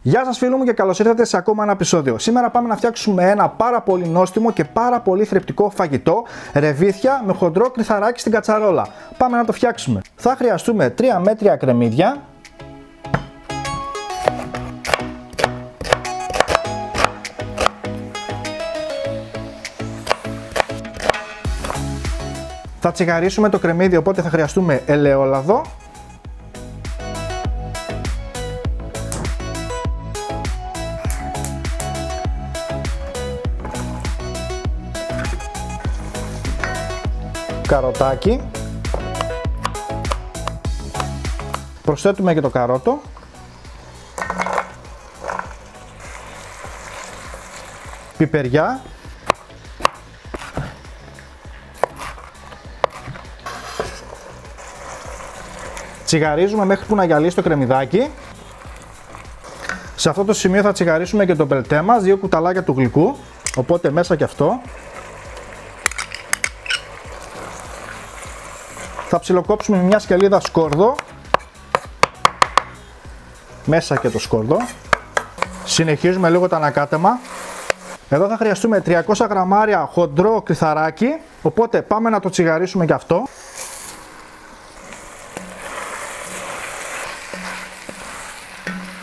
Γεια σας φίλοι μου και καλώς ήρθατε σε ακόμα ένα επεισόδιο. Σήμερα πάμε να φτιάξουμε ένα πάρα πολύ νόστιμο και πάρα πολύ θρεπτικό φαγητό, ρεβίθια με χοντρό κρυθαράκι στην κατσαρόλα. Πάμε να το φτιάξουμε. Θα χρειαστούμε 3 μέτρια κρεμμύδια, θα τσιγαρίσουμε το κρεμμύδι, οπότε θα χρειαστούμε ελαιόλαδο, καροτάκι, προσθέτουμε και το καρότο, πιπεριά, τσιγαρίζουμε μέχρι που να γυαλίσει το κρεμμυδάκι. Σε αυτό το σημείο θα τσιγαρίσουμε και το μπελτέ μας, 2 κουταλάκια του γλυκού, οπότε μέσα και αυτό. Θα ψιλοκόψουμε μια σκελίδα σκόρδο, μέσα και το σκόρδο. Συνεχίζουμε λίγο το ανακάτεμα. Εδώ θα χρειαστούμε 300 γραμμάρια χοντρό κρυθαράκι, οπότε πάμε να το τσιγαρίσουμε και αυτό.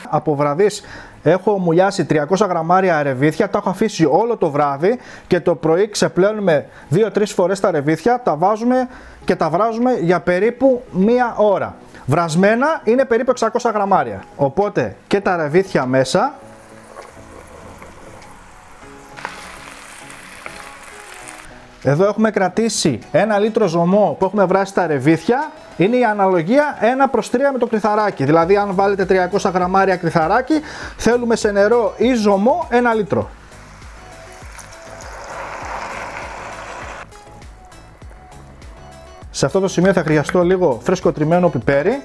Από βραδύς έχω μουλιάσει 300 γραμμάρια ρεβίθια, τα έχω αφήσει όλο το βράδυ και το πρωί ξεπλένουμε 2-3 φορές τα ρεβίθια, τα βάζουμε και τα βράζουμε για περίπου 1 ώρα. Βρασμένα είναι περίπου 600 γραμμάρια, οπότε και τα ρεβίθια μέσα. Εδώ έχουμε κρατήσει 1 λίτρο ζωμό που έχουμε βράσει τα ρεβίθια. Είναι η αναλογία 1:3 με το κρυθαράκι. Δηλαδή αν βάλετε 300 γραμμάρια κρυθαράκι, θέλουμε σε νερό ή ζωμό 1 λίτρο. Σε αυτό το σημείο θα χρειαστώ λίγο φρέσκο τριμμένο πιπέρι.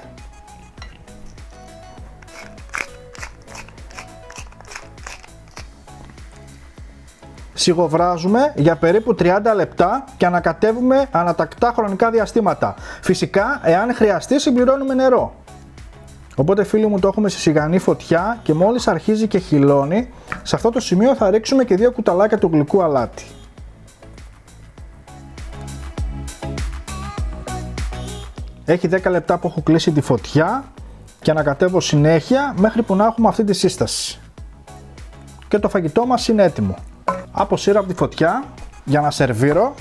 Σιγοβράζουμε για περίπου 30 λεπτά και ανακατεύουμε ανατακτά χρονικά διαστήματα. Φυσικά, εάν χρειαστεί, συμπληρώνουμε νερό. Οπότε φίλοι μου, το έχουμε σε σιγανή φωτιά και μόλις αρχίζει και χυλώνει, σε αυτό το σημείο θα ρίξουμε και 2 κουταλάκια του γλυκού αλάτι. Έχει 10 λεπτά που έχω κλείσει τη φωτιά και ανακατεύω συνέχεια μέχρι που να έχουμε αυτή τη σύσταση. Και το φαγητό μας είναι έτοιμο. Αποσύρω από τη φωτιά για να σερβίρω.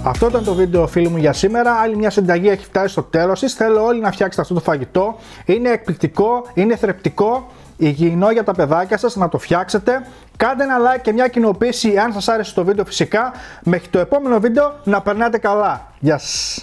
Αυτό ήταν το βίντεο φίλοι μου για σήμερα. Άλλη μια συνταγή έχει φτάσει στο τέλος της. Θέλω όλοι να φτιάξετε αυτό το φαγητό. Είναι εκπληκτικό, είναι θρεπτικό, υγιεινό για τα παιδάκια σας, να το φτιάξετε. Κάντε ένα like και μια κοινοποίηση αν σας άρεσε το βίντεο φυσικά. Μέχρι το επόμενο βίντεο να περνάτε καλά. Γεια σας.